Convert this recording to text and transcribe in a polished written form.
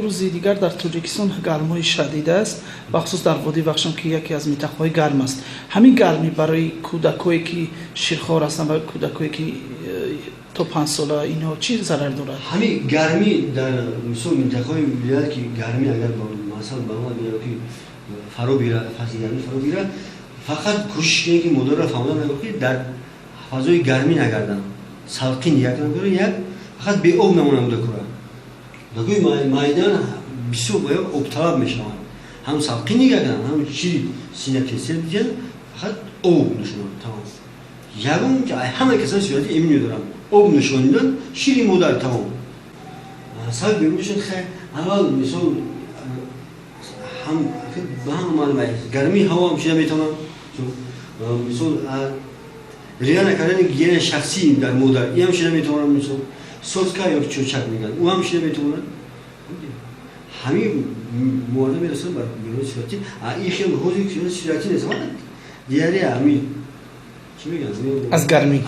روزی دیگر در تاجیکستان گرمای شدید است و خصوص در وادی بخشم که یکی از منطقه‌های گرم است. همین گرمی برای کودکایی که شیرخوار هستند و کودکایی که تا 5 ساله اینها چی ضرر دارد؟ همین گرمی در مثل منطقه‌های ولایت که گرمی اگر مثلا به ما میگه که فرو بیره فصل گرمی فرو بیره فقط کوشش کنید که مدار را فهمیدن نگه در فضای گرمی نگردن سالقین یک نگه یک فقط به آب نمونه بوده کنه دکوی مایدان بسیار باید آب طلب میشوند هم سالقین نگه کنن هم شیر سینه کسر دیدن فقط آب نشونن تمام یکم که همه کسان صورتی ایمنی دارن آب نشوندن شیری مدار تمام سال بیروشن خیلی اول مثلا هم به هم معلومه گرمی هوا هم شده میتونم مثلا ریا نکردن گیاه شخصی در مادر این هم شده میتونم مثلا سوزکا یا چوچک میگن او هم شده میتونن همین مورد میرسن بر بیرون صورتی این خیلی حوزه صورتی نیست دیگری همین چی میگن از گرمی